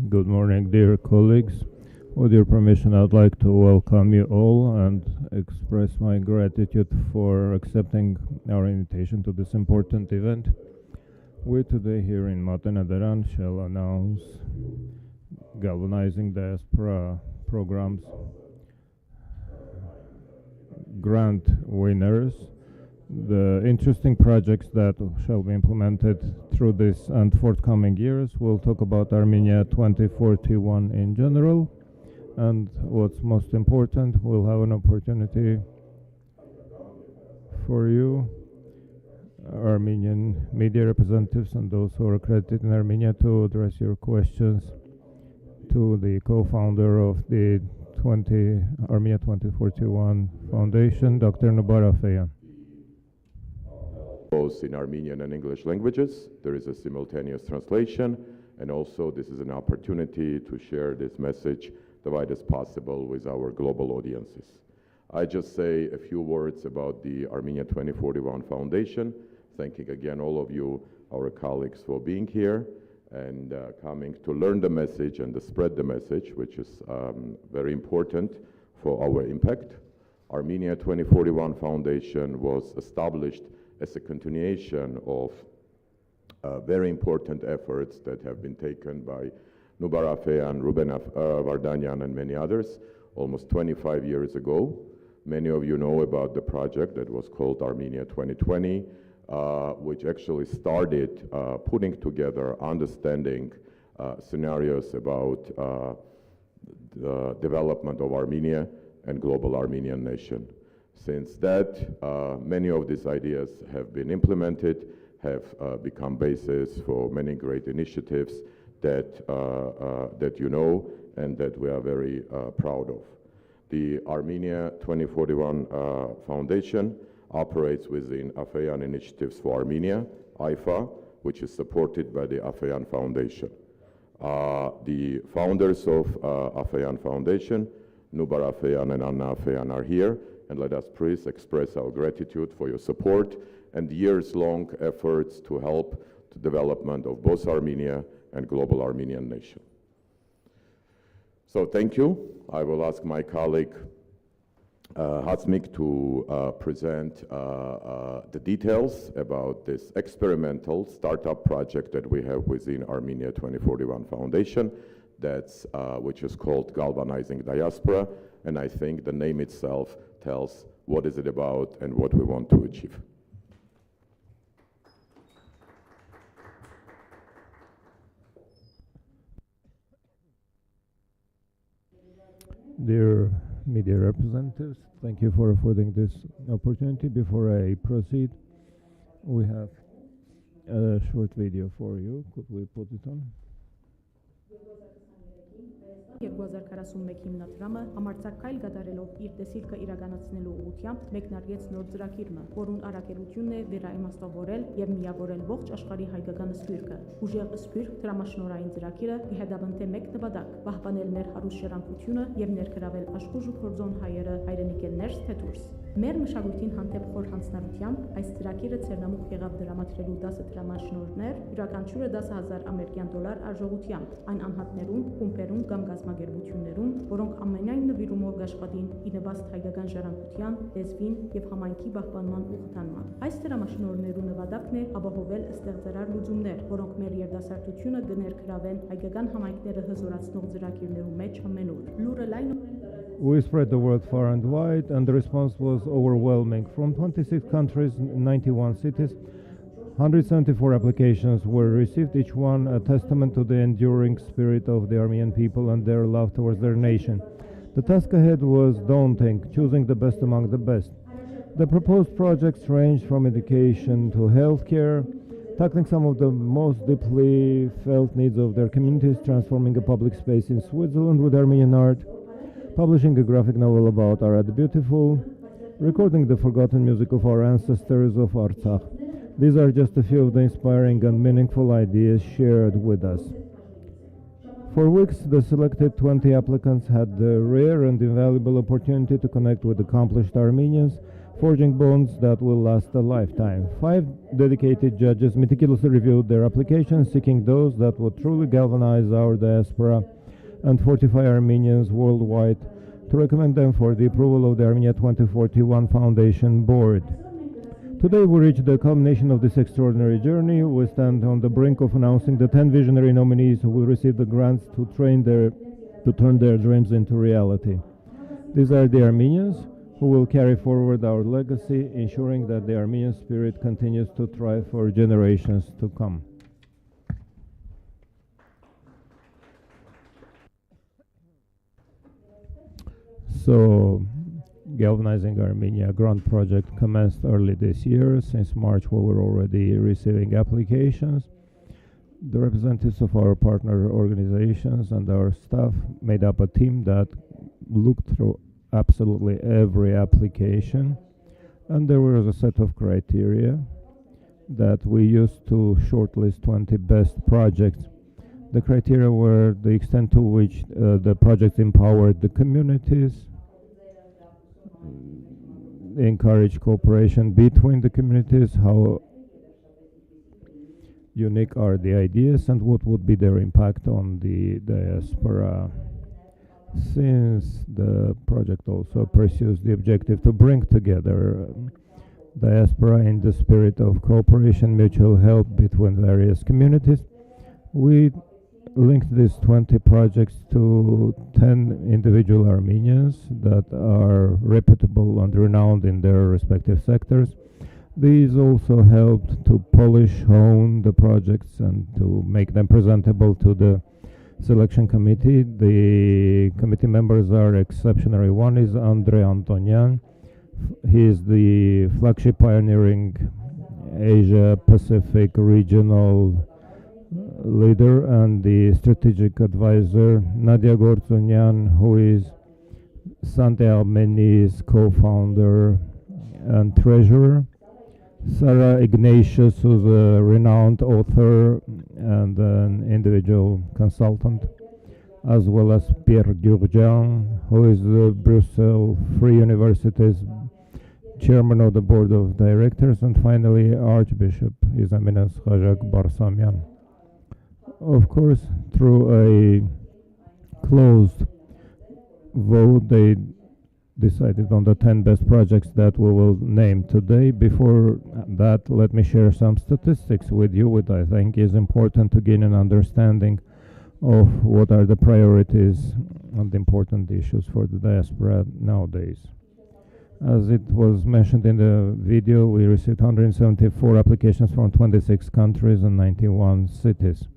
Good morning, dear colleagues. With your permission, I'd like to welcome you all and express my gratitude for accepting our invitation to this important event. We today here in Matenadaran shall announce Galvanizing Diaspora Programs grant winners, the interesting projects that shall be implemented through this and forthcoming years. We'll talk about Armenia 2041 in general, and what's most important, we'll have an opportunity for you, Armenian media representatives and those who are accredited in Armenia, to address your questions to the co-founder of the Armenia 2041 Foundation, Dr. Nubar Afeyan. Both in Armenian and English languages. There is a simultaneous translation, and also this is an opportunity to share this message the widest possible with our global audiences. I just say a few words about the Armenia 2041 Foundation, thanking again all of you, our colleagues, for being here and coming to learn the message and to spread the message, which is very important for our impact. Armenia 2041 Foundation was established as a continuation of very important efforts that have been taken by Nubar Afeyan, Ruben Vardanyan, and many others almost 25 years ago. Many of you know about the project that was called Armenia 2020, which actually started putting together understanding scenarios about the development of Armenia and global Armenian nation. Since that, many of these ideas have been implemented, have become basis for many great initiatives that you know and that we are very proud of. The Armenia 2041 Foundation operates within Afeyan Initiatives for Armenia, IFA, which is supported by the Afeyan Foundation. The founders of Afeyan Foundation, Nubar Afeyan and Anna Afeyan, are here, and let us please express our gratitude for your support and years-long efforts to help the development of both Armenia and global Armenian nation. So thank you. I will ask my colleague Hatzmik to present the details about this experimental startup project that we have within Armenia 2041 Foundation, which is called Galvanizing Diaspora, and I think the name itself tells what is it about and what we want to achieve. Dear media representatives, thank you for affording this opportunity. Before I proceed, we have a short video for you. Could we put it on? 2041 հիմնադրամը համարձակքայլ գդարելով իր տեսիլքը իրականացնելու ուղղությամբ մեկնարկեց նոր ծրագիրը, որուն առաքելությունն է վերաիմաստավորել եւ միավորել ողջ աշխարհի հայկական սփյուռքը։ Ուժեղ սփյուռք դրամաշնորհային ծրագիրը կհետաբնթե մեկ նպատակ՝ պահպանել մեր հարուստ ժառանգությունը եւ ներգրավել աշխուժ ու փորձոն հայերը հայրենիքեն ներս թե դուրս։ Մեր մշակույթին հանդեպ խոր հանձնարարությամբ այս ծրագիրը ցերնամուխ եղավ դրամատրելու 10 դրամաշնորհներ, յուրաքանչյուրը $10,000 ամերիկյան արժողությամբ, այն անհատներուն, խումբերուն կամ գազագերբություններուն, որոնք ամենայն նվիրումով աշխատին ի նպաստ հայկական ժառանգության, լեզվին եւ համայնքի պահպանման ու խթանման։ Այս դրամաշնորհներու նպատակն է ապահովել ստեղծարար լուծումներ, որոնք մեր երիտասարդությունը կներգրավեն հայկական համայնքները հզորացնող ծրագիրներու մեջ ամենուր։ Լուրը լայնորեն We spread the word far and wide, and the response was overwhelming. From 26 countries, 91 cities, 174 applications were received, each one a testament to the enduring spirit of the Armenian people and their love towards their nation. The task ahead was daunting, choosing the best among the best. The proposed projects ranged from education to healthcare, tackling some of the most deeply felt needs of their communities, transforming a public space in Switzerland with Armenian art, publishing a graphic novel about Arad the Beautiful, recording the forgotten music of our ancestors of Artsakh. These are just a few of the inspiring and meaningful ideas shared with us. For weeks, the selected 20 applicants had the rare and invaluable opportunity to connect with accomplished Armenians, forging bonds that will last a lifetime. 5 dedicated judges meticulously reviewed their applications, seeking those that would truly galvanize our diaspora and fortify Armenians worldwide, to recommend them for the approval of the Armenia 2041 Foundation Board. Today we reach the culmination of this extraordinary journey. We stand on the brink of announcing the 10 visionary nominees who will receive the grants to turn their dreams into reality. These are the Armenians who will carry forward our legacy, ensuring that the Armenian spirit continues to thrive for generations to come. So, Galvanizing Armenia grant project commenced early this year. Since March, we were already receiving applications. The representatives of our partner organizations and our staff made up a team that looked through absolutely every application, and there was a set of criteria that we used to shortlist 20 best projects. The criteria were the extent to which the projects empowered the communities, encourage cooperation between the communities, how unique are the ideas, and what would be their impact on the diaspora. Since the project also pursues the objective to bring together diaspora in the spirit of cooperation, mutual help between various communities, we linked these 20 projects to 10 individual Armenians that are reputable and renowned in their respective sectors. These also helped to polish, hone the projects and to make them presentable to the selection committee. The committee members are exceptionary. One is Andrei Antonian. He is the flagship pioneering Asia Pacific regional leader and the strategic advisor. Nadia Gortsunian, who is Sante Almeni's co-founder and treasurer. Sarah Ignatius, who's a renowned author and an individual consultant, as well as Pierre Gurjan, who is the Brussels Free University's chairman of the board of directors, and finally Archbishop His Eminence Khajak Barsamian. Of course, through a closed vote, they decided on the 10 best projects that we will name today. Before that, let me share some statistics with you, which I think is important to gain an understanding of what are the priorities and important issues for the diaspora nowadays. As it was mentioned in the video, we received 174 applications from 26 countries and 91 cities.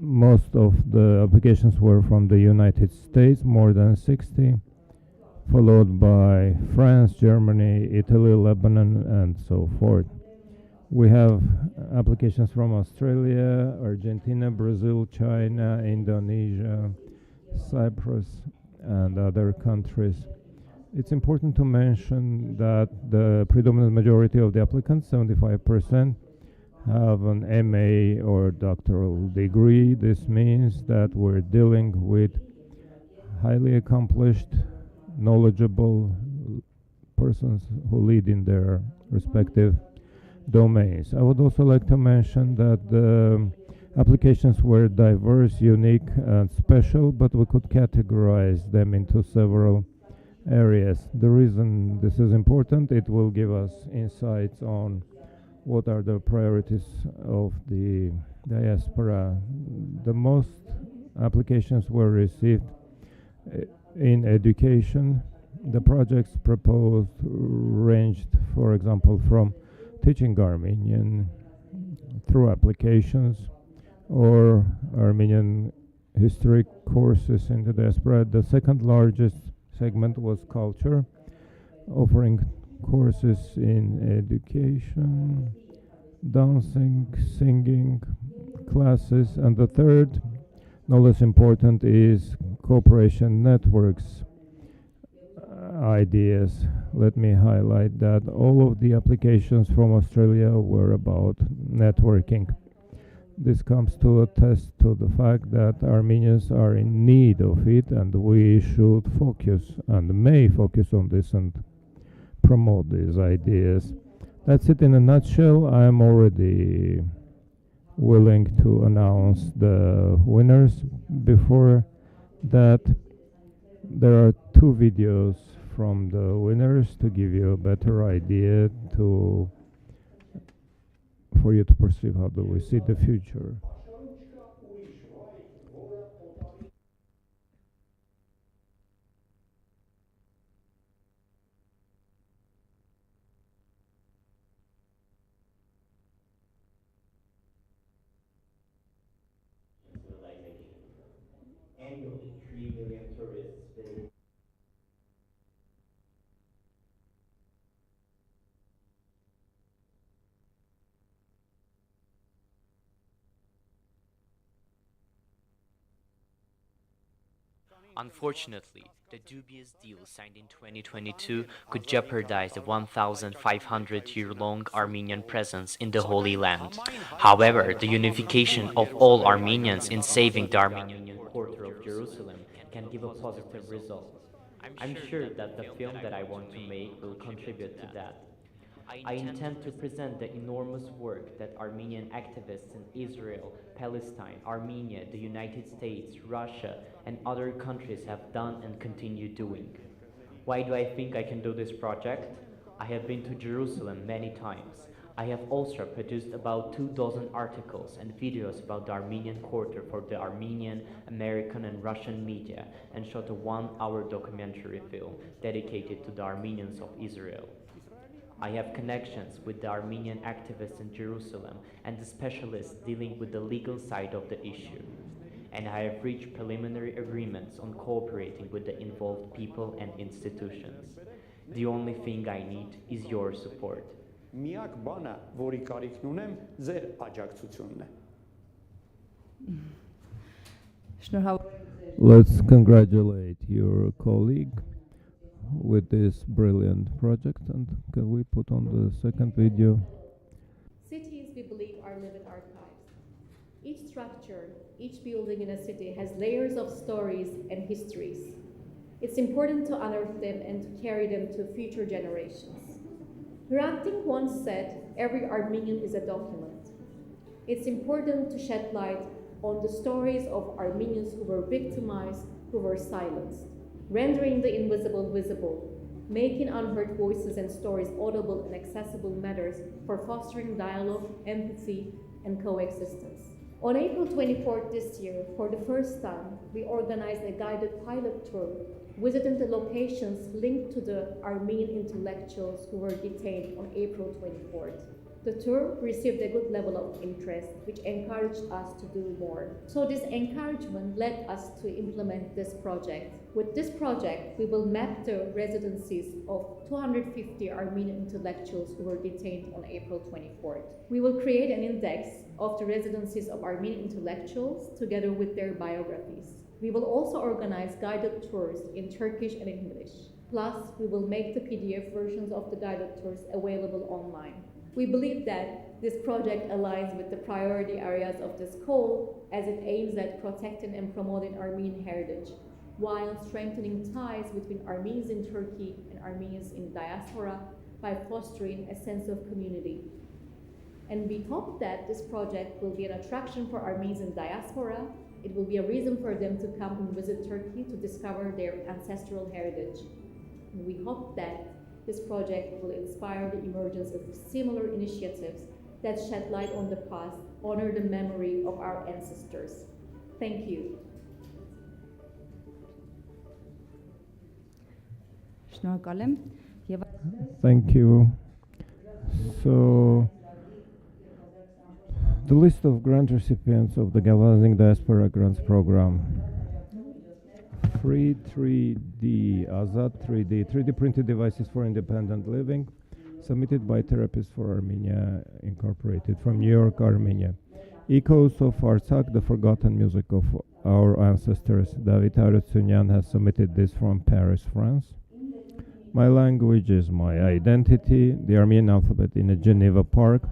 Most of the applications were from the United States, more than 60, followed by France, Germany, Italy, Lebanon, and so forth. We have applications from Australia, Argentina, Brazil, China, Indonesia, Cyprus, and other countries. It's important to mention that the predominant majority of the applicants, 75%, have an MA or doctoral degree. This means that we're dealing with highly accomplished, knowledgeable persons who lead in their respective domains. I would also like to mention that the applications were diverse, unique, and special, but we could categorize them into several areas. The reason this is important, it will give us insights on what are the priorities of the diaspora. The most applications were received in education. The projects proposed ranged, for example, from teaching Armenian through applications or Armenian history courses in the diaspora. The second largest segment was culture, offering courses in education, dancing, singing, classes, and the third, no less important, is cooperation networks ideas. Let me highlight that all of the applications from Australia were about networking. This comes to attest to the fact that Armenians are in need of it, and we should focus and may focus on this and promote these ideas. That's it in a nutshell. I am already willing to announce the winners. Before that, there are two videos from the winners to give you a better idea for you to perceive how do we see the future. Annually, 3 million tourists visit. Unfortunately, the dubious deal signed in 2022 could jeopardize the 1,500-year-long Armenian presence in the Holy Land. However, the unification of all Armenians in saving the Armenian quarter of Jerusalem can give a positive result. I'm sure that the film that I want to make will contribute to that. I intend to present the enormous work that Armenian activists in Israel, Palestine, Armenia, the United States, Russia, and other countries have done and continue doing. Why do I think I can do this project? I have been to Jerusalem many times. I have also produced about 24 articles and videos about the Armenian quarter for the Armenian, American, and Russian media, and shot a 1-hour documentary film dedicated to the Armenians of Israel. I have connections with the Armenian activists in Jerusalem and the specialists dealing with the legal side of the issue. And I have reached preliminary agreements on cooperating with the involved people and institutions. The only thing I need is your support. Միակ բանը, որի կարիքն ունեմ, ձեր աջակցությունն է։ Let's congratulate your colleague with this brilliant project, and can we put on the second video? Cities, we believe, are living archives. Each structure, each building in a city has layers of stories and histories. It's important to unearth them and to carry them to future generations. Hrant Dink once said, "Every Armenian is a document." It's important to shed light on the stories of Armenians who were victimized, who were silenced, rendering the invisible visible, making unheard voices and stories audible and accessible matters for fostering dialogue, empathy, and coexistence. On April 24th this year, for the first time, we organized a guided pilot tour, visiting the locations linked to the Armenian intellectuals who were detained on April 24th. The tour received a good level of interest, which encouraged us to do more. So this encouragement led us to implement this project. With this project, we will map the residencies of 250 Armenian intellectuals who were detained on April 24th. We will create an index of the residencies of Armenian intellectuals together with their biographies. We will also organize guided tours in Turkish and English. Plus, we will make the PDF versions of the guided tours available online. We believe that this project aligns with the priority areas of this call, as it aims at protecting and promoting Armenian heritage, while strengthening ties between Armenians in Turkey and Armenians in diaspora by fostering a sense of community. And we hope that this project will be an attraction for Armenians in diaspora. It will be a reason for them to come and visit Turkey to discover their ancestral heritage. And we hope that this project will inspire the emergence of similar initiatives that shed light on the past, honor the memory of our ancestors. Thank you. Thank you. So, the list of grant recipients of the Galvanizing Diaspora Grants Program. Free 3D, Azad 3D printed devices for independent living, submitted by Therapists for Armenia Incorporated from New York, Armenia. Echoes of Artsakh, the forgotten music of our ancestors. David Harutyunyan has submitted this from Paris, France. My language is my identity, the Armenian alphabet in a Geneva park,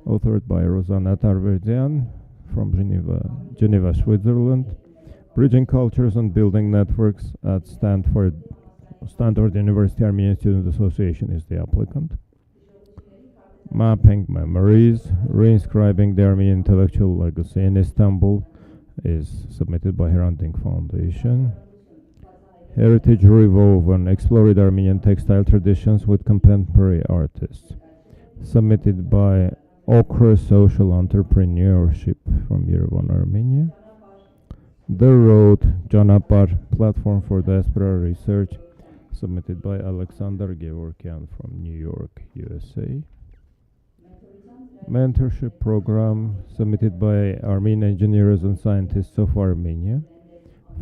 authored by Rosanna Tarverdian from Geneva, Switzerland. Bridging cultures and building networks at Stanford Stanford University Armenian Student Association is the applicant. Mapping Memories, Reinscribing the Armenian Intellectual Legacy in Istanbul is submitted by Hrant Foundation. Heritage Rewoven, Exploring Armenian Textile Traditions with Contemporary Artists, submitted by Okra Social Entrepreneurship from Yerevan, Armenia. The Road, Janapar, Platform for Diaspora Research, submitted by Alexander Gevorkian from New York, USA. Mentorship Program, submitted by Armenian Engineers and Scientists of Armenia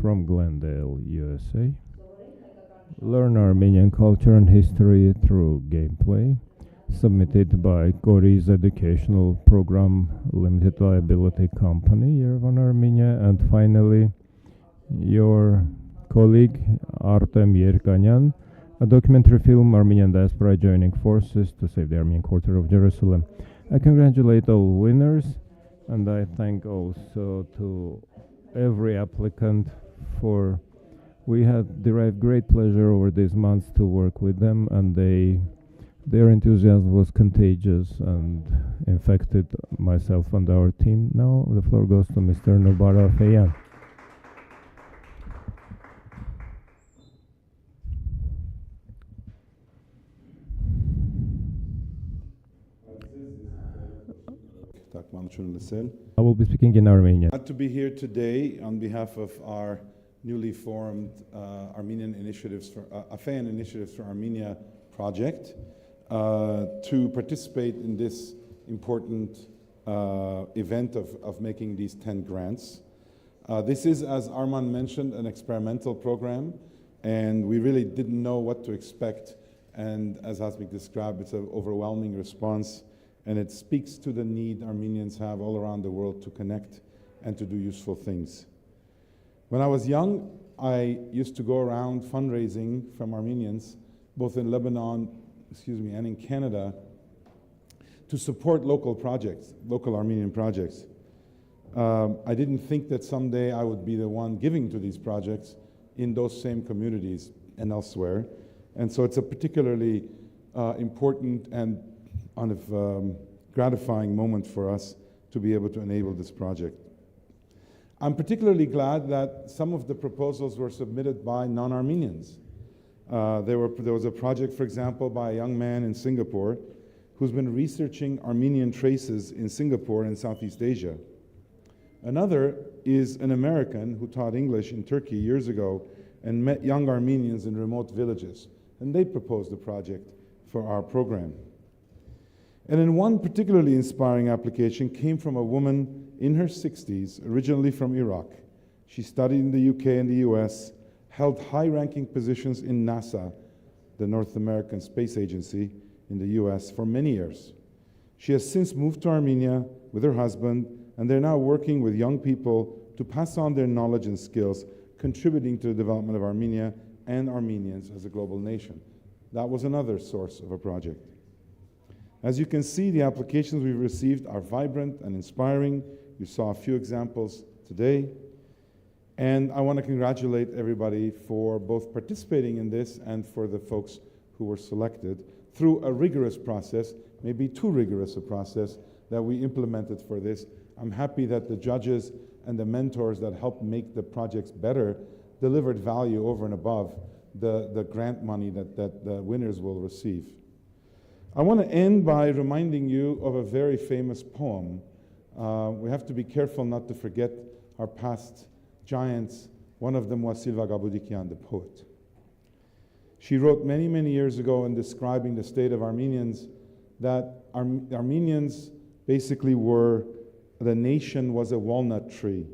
from Glendale, USA. Learn Armenian Culture and History through Gameplay, submitted by Gori's Educational Program Limited Liability Company, Yerevan, Armenia. And finally, your colleague Artem Yerkanyan, a documentary film, Armenian Diaspora Joining Forces to Save the Armenian Quarter of Jerusalem. I congratulate all winners, and I thank also to every applicant for, we had derived great pleasure over these months to work with them, and their enthusiasm was contagious and infected myself and our team. Now the floor goes to Mr. Nubara Feyan. I will be speaking in Armenian. Glad to be here today on behalf of our newly formed Armenian Initiatives for AFEAN Initiatives for Armenia project to participate in this important event of making these 10 grants. This is, as Arman mentioned, an experimental program, and we really didn't know what to expect. And as Hasmik described, it's an overwhelming response, and it speaks to the need Armenians have all around the world to connect and to do useful things. When I was young, I used to go around fundraising from Armenians, both in Lebanon, and in Canada, to support local projects, local Armenian projects. I didn't think that someday I would be the one giving to these projects in those same communities and elsewhere. And so it's a particularly important and gratifying moment for us to be able to enable this project. I'm particularly glad that some of the proposals were submitted by non-Armenians. There was a project, for example, by a young man in Singapore who's been researching Armenian traces in Singapore and Southeast Asia. Another is an American who taught English in Turkey years ago and met young Armenians in remote villages, and they proposed a project for our program. And then one particularly inspiring application came from a woman in her 60s, originally from Iraq. She studied in the UK and the US, held high-ranking positions in NASA, the North American Space Agency in the US, for many years. She has since moved to Armenia with her husband, and they're now working with young people to pass on their knowledge and skills, contributing to the development of Armenia and Armenians as a global nation. That was another source of a project. As you can see, the applications we've received are vibrant and inspiring. You saw a few examples today. And I want to congratulate everybody for both participating in this and for the folks who were selected through a rigorous process, maybe too rigorous a process that we implemented for this. I'm happy that the judges and the mentors that helped make the projects better delivered value over and above the grant money that the winners will receive. I want to end by reminding you of a very famous poem. We have to be careful not to forget our past giants. One of them was Silva Gabudikian, the poet. She wrote many, many years ago in describing the state of Armenians that Armenians basically were, the nation was a walnut tree,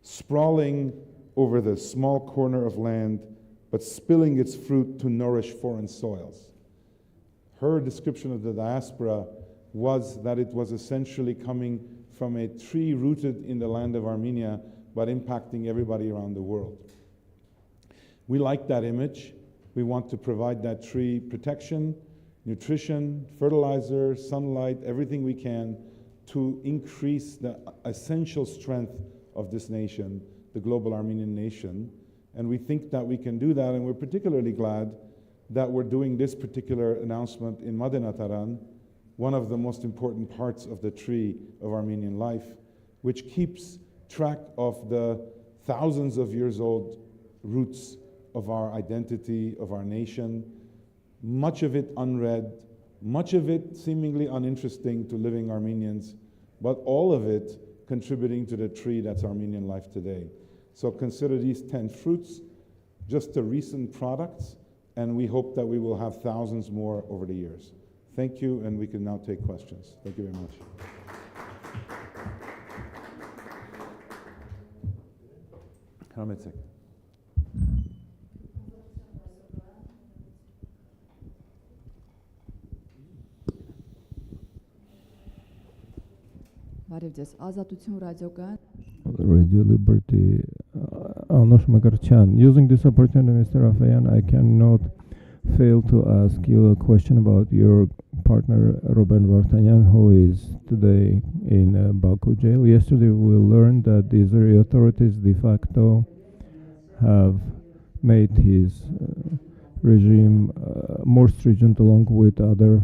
sprawling over the small corner of land, but spilling its fruit to nourish foreign soils. Her description of the diaspora was that it was essentially coming from a tree rooted in the land of Armenia, but impacting everybody around the world. We like that image. We want to provide that tree protection, nutrition, fertilizer, sunlight, everything we can to increase the essential strength of this nation, the global Armenian nation, And we think that we can do that, and we're particularly glad that we're doing this particular announcement in Madenataran, one of the most important parts of the tree of Armenian life, which keeps track of the thousands of years old roots of our identity, of our nation, much of it unread, much of it seemingly uninteresting to living Armenians, but all of it contributing to the tree that's Armenian life today. So consider these 10 fruits just the recent products, and we hope that we will have thousands more over the years. Thank you, and we can now take questions. Thank you very much. Համեցեք։ Բարև ձեզ, Ազատություն ռադիոկայան։ Radio Liberty, Anosh Magarchan. Using this opportunity, Mr. Rafayan, I cannot fail to ask you a question about your partner, Ruben Vartanyan, who is today in Baku jail. Yesterday, we learned that the Israeli authorities de facto have made his regime more stringent, along with other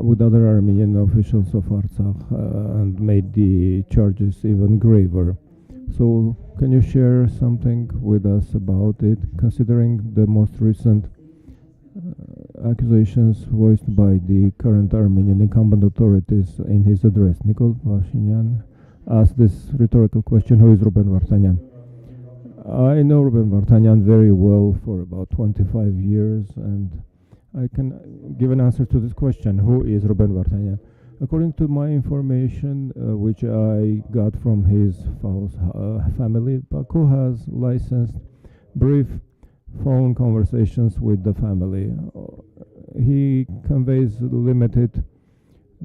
with other Armenian officials of Artsakh, and made the charges even graver. So, can you share something with us about it, considering the most recent accusations voiced by the current Armenian incumbent authorities in his address? Nikol Pashinyan asked this rhetorical question: who is Ruben Vartanyan? I know Ruben Vartanyan very well for about 25 years, and I can give an answer to this question: who is Ruben Vartanyan? According to my information, which I got from his family, Baku has licensed brief phone conversations with the family. He conveys limited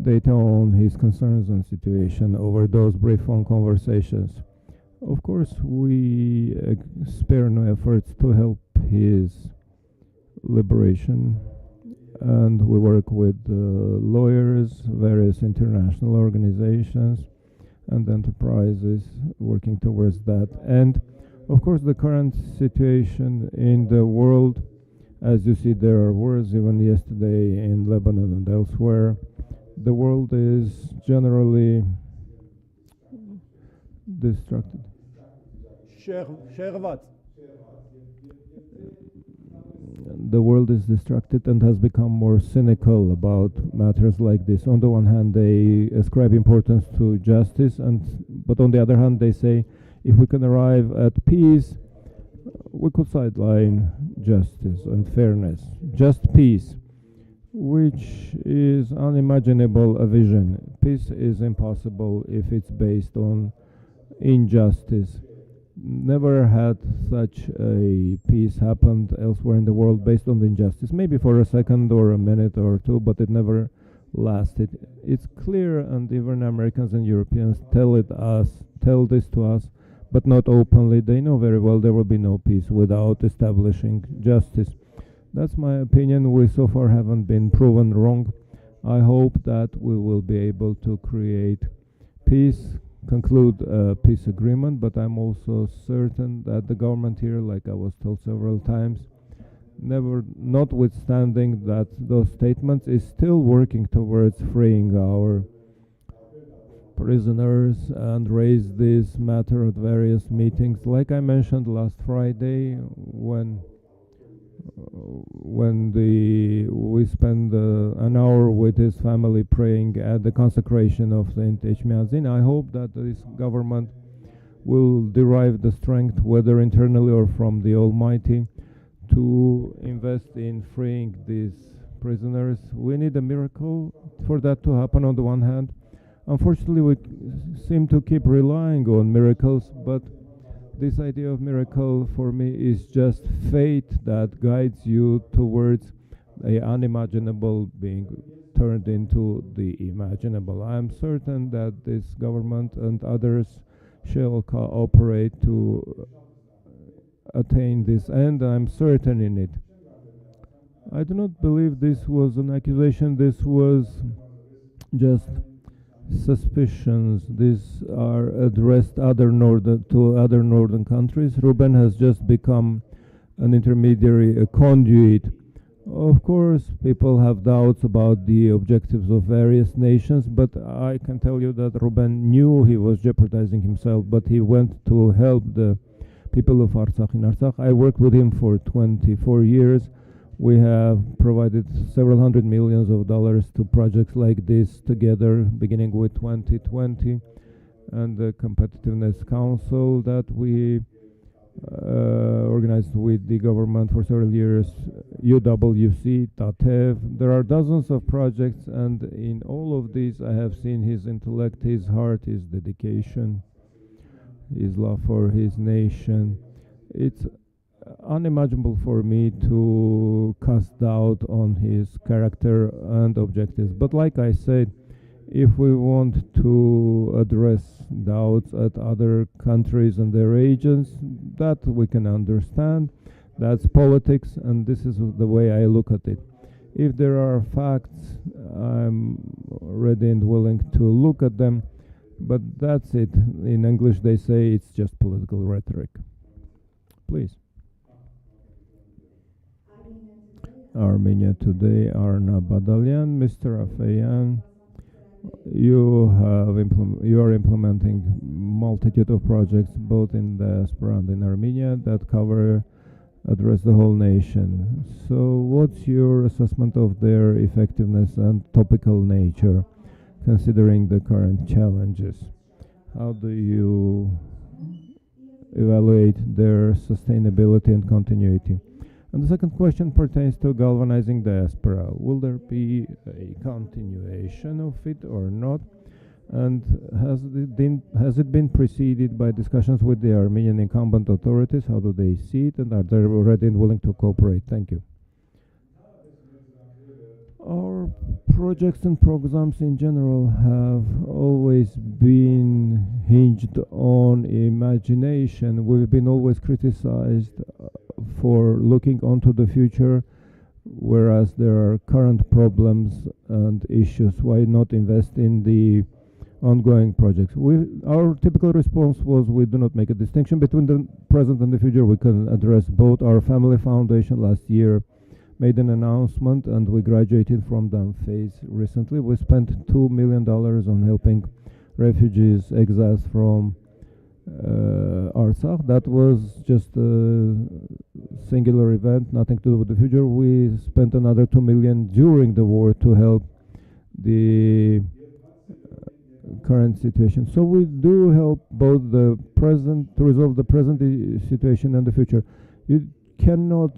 data on his concerns and situation over those brief phone conversations. Of course, we spare no efforts to help his liberation, and we work with lawyers, various international organizations and enterprises working towards that. And of course, the current situation in the world, as you see, there are wars even yesterday in Lebanon and elsewhere. The world is generally distracted. The world is distracted and has become more cynical about matters like this. On the one hand, they ascribe importance to justice, but on the other hand, they say, if we can arrive at peace, we could sideline justice and fairness. Just peace, which is unimaginable a vision. Peace is impossible if it's based on injustice. Never had such a peace happened elsewhere in the world based on the injustice. Maybe for a second or a minute or two, but it never lasted. It's clear, and even Americans and Europeans tell this to us, but not openly. They know very well there will be no peace without establishing justice. That's my opinion. We so far haven't been proven wrong. I hope that we will be able to create peace, conclude a peace agreement, but I'm also certain that the government here, like I was told several times, notwithstanding that those statements, is still working towards freeing our prisoners and raise this matter at various meetings. Like I mentioned last Friday, when we spent an hour with his family praying at the consecration of Saint Echmiadzin. I hope that this government will derive the strength, whether internally or from the Almighty, to invest in freeing these prisoners. We need a miracle for that to happen on the one hand. Unfortunately, we seem to keep relying on miracles, but this idea of miracle for me is just fate that guides you towards a unimaginable being turned into the imaginable. I am certain that this government and others shall cooperate to attain this end. I'm certain in it. I do not believe this was an accusation. This was just suspicions. These are addressed to other northern countries. Ruben has just become an intermediary, a conduit. Of course, people have doubts about the objectives of various nations, but I can tell you that Ruben knew he was jeopardizing himself, but he went to help the people of Artsakh. In Artsakh, I worked with him for 24 years. We have provided several hundred millions of dollars to projects like this together, beginning with 2020 and the Competitiveness Council that we organized with the government for several years, UWC, TATEV. There are dozens of projects, and in all of these I have seen his intellect, his heart, his dedication, his love for his nation. It's unimaginable for me to cast doubt on his character and objectives. But like I said, if we want to address doubts at other countries and their agents, that we can understand. That's politics, and this is the way I look at it. If there are facts, I'm ready and willing to look at them, but that's it. In English they say it's just political rhetoric. Please. Armenia Today, Arna Badalyan, Mr. Afeyan. You are implementing multitude of projects both in diaspora and in Armenia that address the whole nation. So what's your assessment of their effectiveness and topical nature, considering the current challenges? How do you evaluate their sustainability and continuity? And the second question pertains to Galvanizing Diaspora. Will there be a continuation of it or not? And has it been preceded by discussions with the Armenian incumbent authorities? How do they see it, and are they ready and willing to cooperate? Thank you. Our projects and programs in general have always been hinged on imagination. We've been always criticized for looking onto the future, whereas there are current problems and issues. Why not invest in the ongoing projects? Our typical response was we do not make a distinction between the present and the future. We can address both. Our family foundation last year made an announcement, and we graduated from that phase recently. We spent $2 million on helping refugees, exiles from Artsakh. That was just a singular event, nothing to do with the future. We spent another $2 million during the war to help the current situation. So we do help both the present, to resolve the present situation and the future. You cannot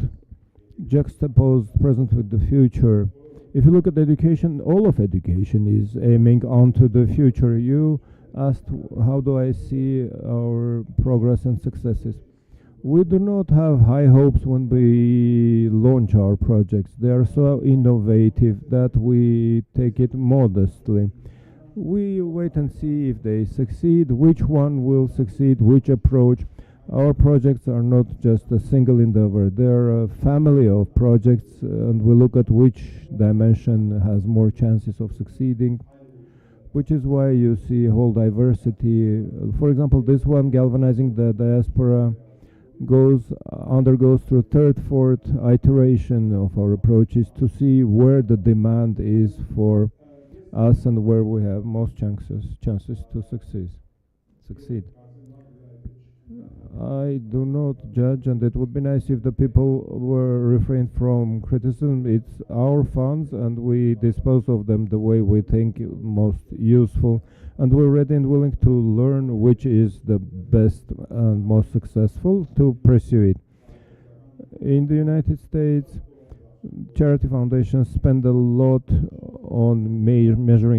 juxtapose present with the future. If you look at education, all of education is aiming onto the future. You asked, how do I see our progress and successes? We do not have high hopes when we launch our projects. They are so innovative that we take it modestly. We wait and see if they succeed, which one will succeed, which approach. Our projects are not just a single endeavor. They're a family of projects, and we look at which dimension has more chances of succeeding, which is why you see a whole diversity. For example, this one, Galvanizing the Diaspora, undergoes through third, fourth iteration of our approaches to see where the demand is for us and where we have most chances to succeed. I do not judge, and it would be nice if the people were refrained from criticism. It's our funds, and we dispose of them the way we think most useful, and we're ready and willing to learn which is the best and most successful to pursue it. In the United States, charity foundations spend a lot on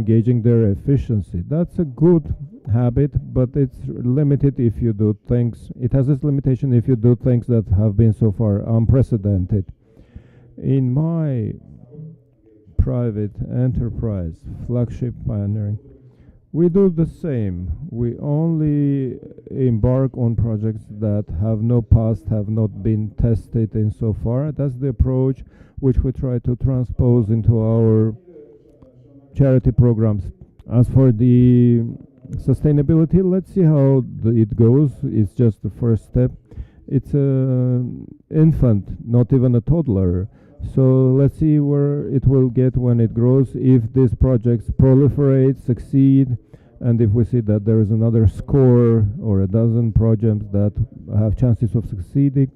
gauging their efficiency. That's a good habit, but it's limited if you do things. It has its limitation if you do things that have been so far unprecedented. In my private enterprise, Flagship Pioneering, we do the same. We only embark on projects that have no past, have not been tested in so far. That's the approach which we try to transpose into our charity programs. As for the sustainability, let's see how it goes. It's just the first step. It's an infant, not even a toddler. So let's see where it will get when it grows, if these projects proliferate, succeed, and if we see that there is another score or a dozen projects that have chances of succeeding.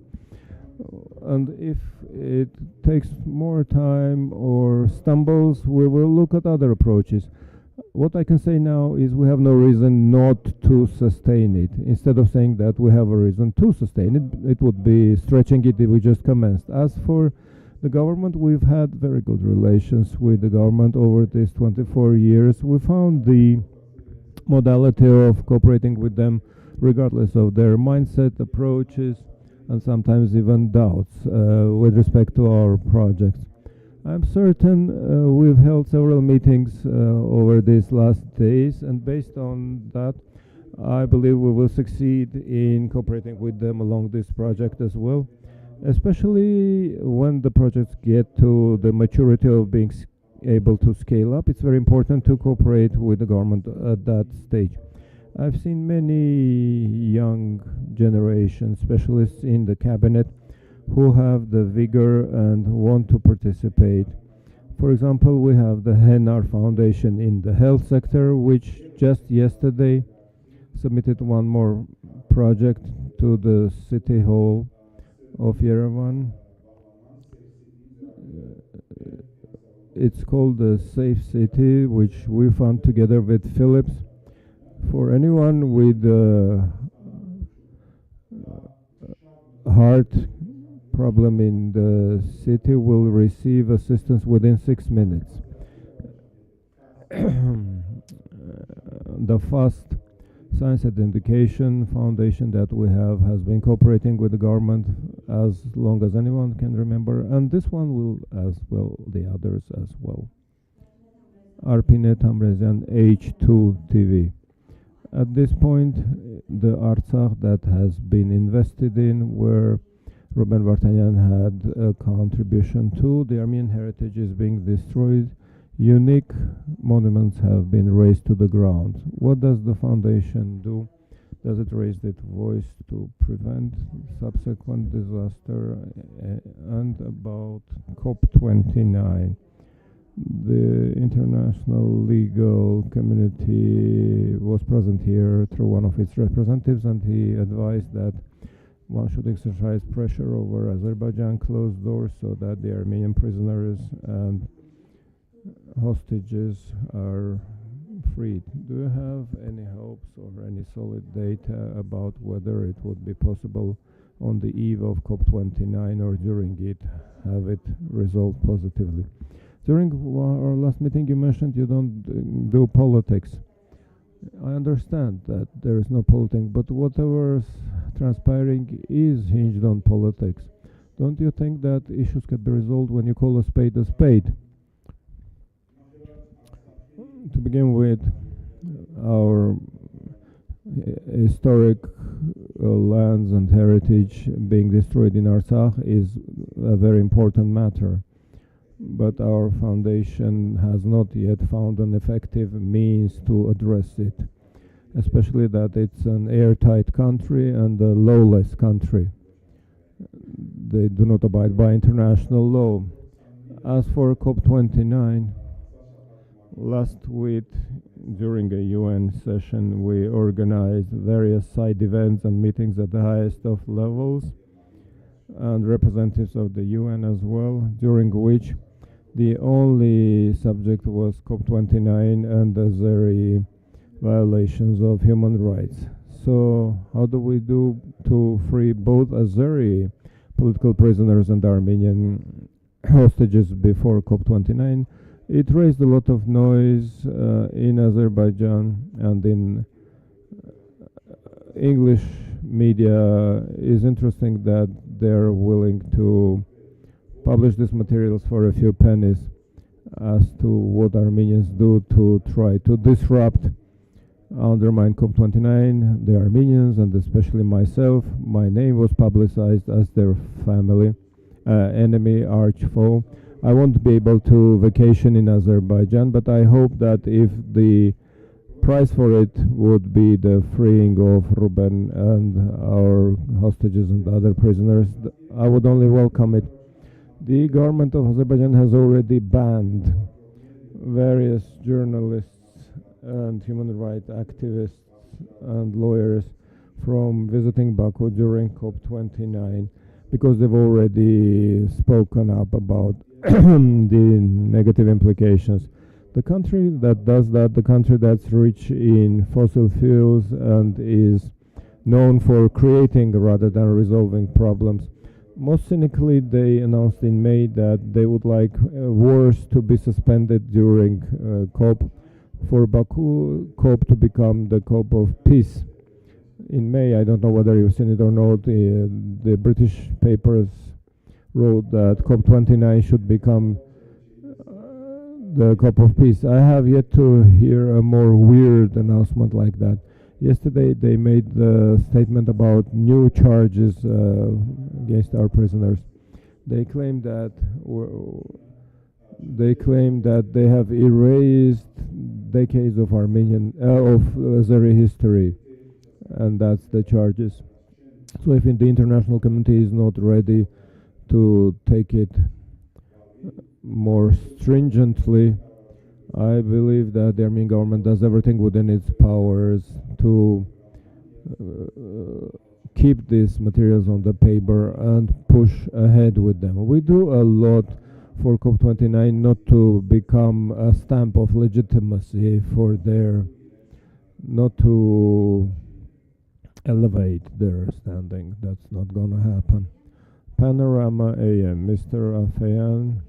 And if it takes more time or stumbles, we will look at other approaches. What I can say now is we have no reason not to sustain it. Instead of saying that we have a reason to sustain it, it would be stretching it if we just commenced. As for the government, we've had very good relations with the government over these 24 years. We found the modality of cooperating with them regardless of their mindset, approaches, and sometimes even doubts with respect to our projects. I'm certain we've held several meetings over these last days, and based on that, I believe we will succeed in cooperating with them along this project as well, especially when the projects get to the maturity of being able to scale up. It's very important to cooperate with the government at that stage. I've seen many young generation specialists in the cabinet who have the vigor and want to participate. For example, we have the Henar Foundation in the health sector, which just yesterday submitted one more project to the City Hall of Yerevan. It's called the Safe City, which we found together with Philips. For anyone with heart problem in the city will receive assistance within 6 minutes. The FAST Science and Education Foundation that we have has been cooperating with the government as long as anyone can remember, and this one will as well, the others as well. Arpine Tamrezian H2 TV. At this point, the Artsakh that has been invested in, where Ruben Vartanyan had a contribution to, the Armenian heritage is being destroyed. Unique monuments have been razed to the ground. What does the foundation do? Does it raise its voice to prevent subsequent disaster? And about COP29. The international legal community was present here through one of its representatives, and he advised that one should exercise pressure over Azerbaijan, closed doors, so that the Armenian prisoners and hostages are freed. Do you have any hopes or any solid data about whether it would be possible on the eve of COP29 or during it have it resolved positively? During our last meeting, you mentioned you don't do politics. I understand that there is no politics, but whatever's transpiring is hinged on politics. Don't you think that issues can be resolved when you call a spade a spade? To begin with, our historic lands and heritage being destroyed in Artsakh is a very important matter. But our foundation has not yet found an effective means to address it, especially that it's an airtight country and a lawless country. They do not abide by international law. As for COP29, last week during a UN session we organized various side events and meetings at the highest of levels and representatives of the UN as well, during which the only subject was COP29 and the Azeri violations of human rights. So how do we do to free both Azeri political prisoners and Armenian hostages before COP29? It raised a lot of noise in Azerbaijan, and in English media is interesting that they're willing to publish these materials for a few pennies as to what Armenians do to try to disrupt, undermine COP29, the Armenians, and especially myself. My name was publicized as their family enemy, arch foe. I won't be able to vacation in Azerbaijan, but I hope that if the price for it would be the freeing of Ruben and our hostages and other prisoners, I would only welcome it. The government of Azerbaijan has already banned various journalists and human rights activists and lawyers from visiting Baku during COP29 because they've already spoken up about the negative implications. The country that does that, the country that's rich in fossil fuels and is known for creating rather than resolving problems, most cynically they announced in May that they would like wars to be suspended during COP, for Baku COP to become the COP of peace. In May, I don't know whether you've seen it or not, the British papers wrote that COP29 should become the COP of peace. I have yet to hear a more weird announcement like that. Yesterday they made the statement about new charges against our prisoners. They claim that they have erased decades of Azeri history, and that's the charges. So if the international community is not ready to take it more stringently, I believe that the Armenian government does everything within its powers to keep these materials on the paper and push ahead with them. We do a lot for COP29 not to become a stamp of legitimacy for not to elevate their standing. That's not gonna happen. Panorama AM, Mr. Afeyan,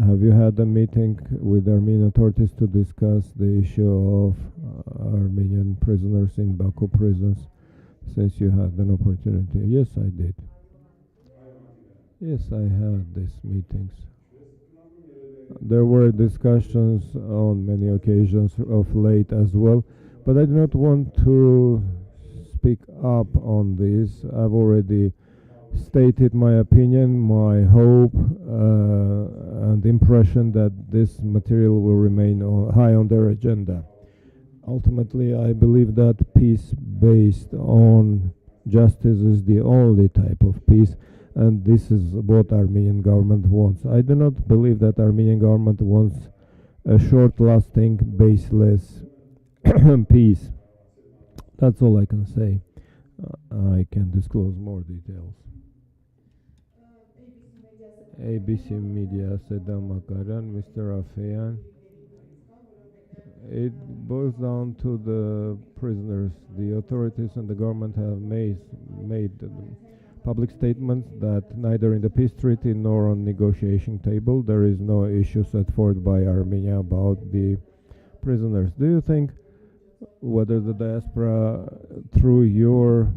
have you had a meeting with Armenian authorities to discuss the issue of Armenian prisoners in Baku prisons since you had an opportunity? Yes, I did. Yes, I had these meetings. There were discussions on many occasions of late as well, but I do not want to speak up on this. I've already stated my opinion, my hope and impression that this material will remain high on their agenda. Ultimately, I believe that peace based on justice is the only type of peace, and this is what Armenian government wants. I do not believe that Armenian government wants a short-lasting, baseless peace. That's all I can say. I can disclose more details. ABC Media, Sedam Makaran, Mr. Afeyan. It boils down to the prisoners. The authorities and the government have made public statements that neither in the peace treaty nor on negotiation table there is no issue set forth by Armenia about the prisoners. Do you think whether the diaspora through your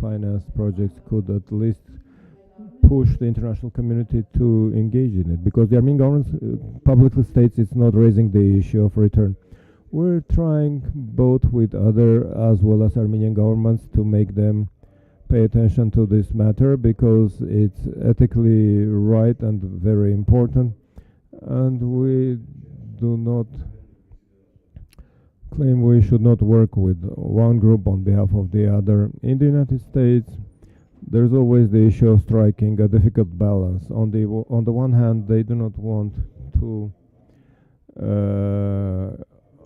finance projects could at least push the international community to engage in it? Because the Armenian government publicly states it's not raising the issue of return. We're trying both with other as well as Armenian governments to make them pay attention to this matter because it's ethically right and very important, and we do not claim we should not work with one group on behalf of the other. In the United States, there's always the issue of striking a difficult balance. On the one hand, they do not want to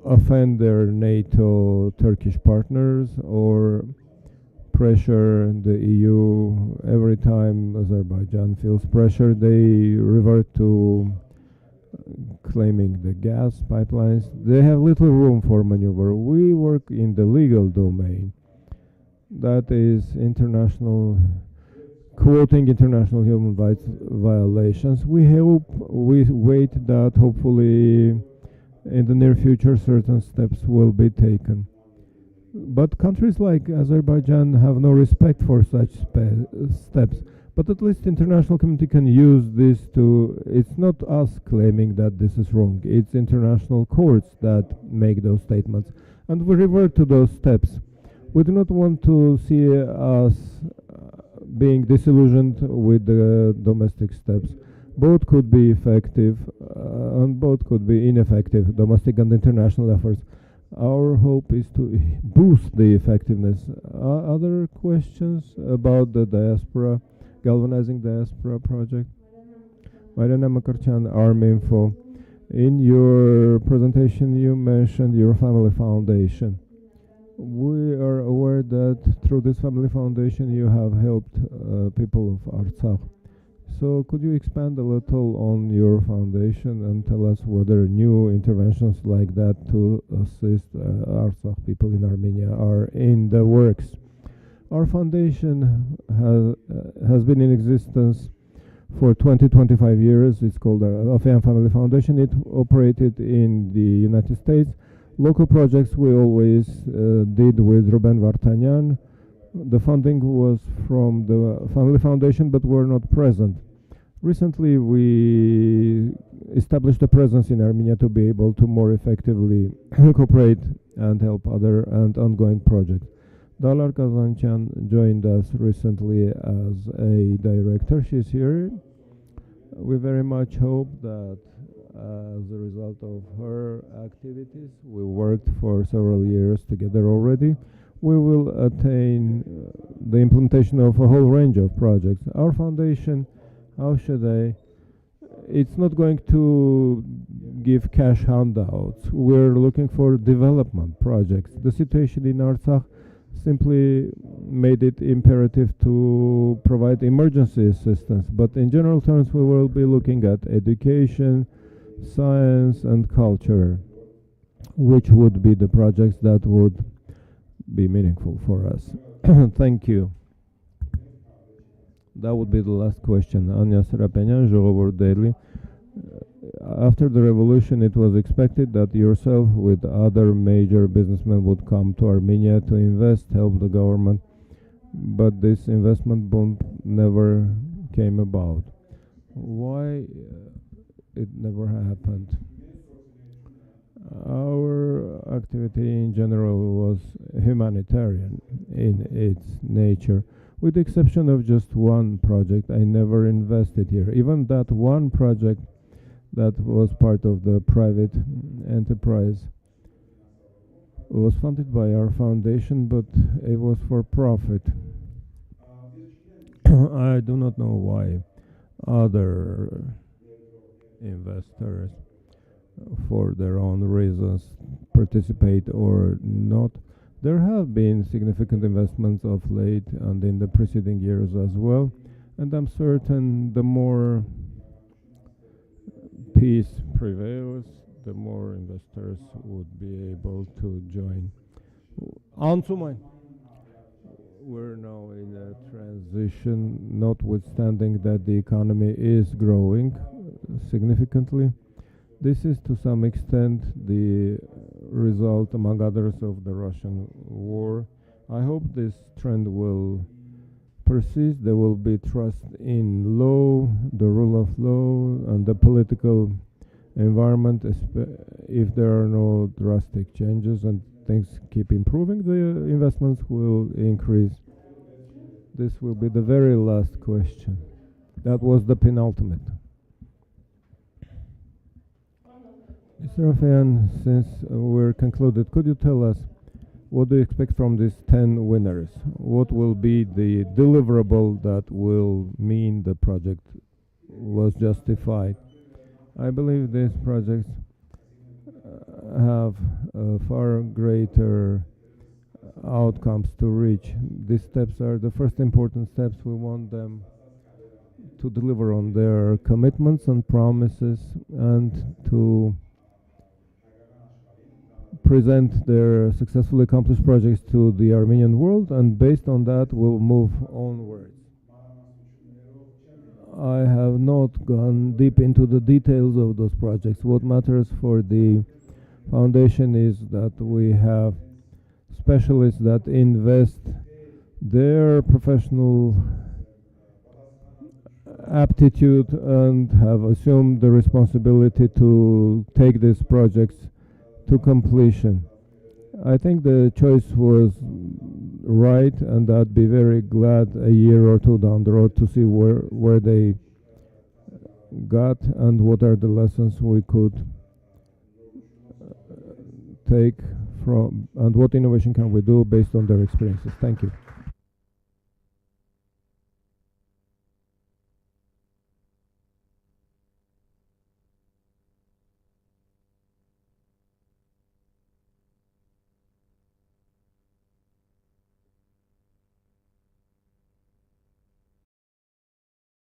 offend their NATO Turkish partners or pressure the EU. Every time Azerbaijan feels pressure, they revert to claiming the gas pipelines. They have little room for maneuver. We work in the legal domain. That is quoting international human rights violations. We wait that hopefully in the near future certain steps will be taken. But countries like Azerbaijan have no respect for such steps. But at least international community can use this to, it's not us claiming that this is wrong, it's international courts that make those statements. And we revert to those steps. We do not want to see us being disillusioned with the domestic steps. Both could be effective and both could be ineffective, domestic and international efforts. Our hope is to boost the effectiveness. Other questions about the diaspora, Galvanizing Diaspora project? Marina Makarchan, Arminfo. In your presentation, you mentioned your family foundation. We are aware that through this family foundation, you have helped people of Artsakh. So could you expand a little on your foundation and tell us whether new interventions like that to assist Artsakh people in Armenia are in the works? Our foundation has been in existence for 25 years. It's called the Afyan Family Foundation. It operated in the United States. Local projects we always did with Ruben Vartanyan. The funding was from the Family Foundation, but were not present. Recently, we established a presence in Armenia to be able to more effectively cooperate and help other and ongoing projects. Dalar Kazanchian joined us recently as a director. She's here. We very much hope that as a result of her activities, we worked for several years together already, we will attain the implementation of a whole range of projects. Our foundation, how should I? It's not going to give cash handouts. We're looking for development projects. The situation in Artsakh simply made it imperative to provide emergency assistance. But in general terms, we will be looking at education, science, and culture, which would be the projects that would be meaningful for us. Thank you. That would be the last question. Anya Serapenyan, Ժողովուրդ Daily. After the revolution, it was expected that yourself with other major businessmen would come to Armenia to invest, help the government, but this investment boom never came about. Why it never happened? Our activity in general was humanitarian in its nature. With the exception of just one project, I never invested here. Even that one project that was part of the private enterprise was funded by our foundation, but it was for profit. I do not know why other investors, for their own reasons, participate or not. There have been significant investments of late and in the preceding years as well, and I'm certain the more peace prevails, the more investors would be able to join. We're now in a transition, notwithstanding that the economy is growing significantly. This is to some extent the result, among others, of the Russian war. I hope this trend will persist. There will be trust in law, the rule of law, and the political environment. If there are no drastic changes and things keep improving, the investments will increase. This will be the very last question. That was the penultimate. Mr. Afyan, since we're concluded, could you tell us what do you expect from these 10 winners? What will be the deliverable that will mean the project was justified? I believe these projects have far greater outcomes to reach. These steps are the first important steps. We want them to deliver on their commitments and promises and to present their successfully accomplished projects to the Armenian world, and based on that we'll move onwards. I have not gone deep into the details of those projects. What matters for the foundation is that we have specialists that invest their professional aptitude and have assumed the responsibility to take these projects to completion. I think the choice was right, and I'd be very glad a year or two down the road to see where they got and what are the lessons we could take from, and what innovation can we do based on their experiences. Thank you.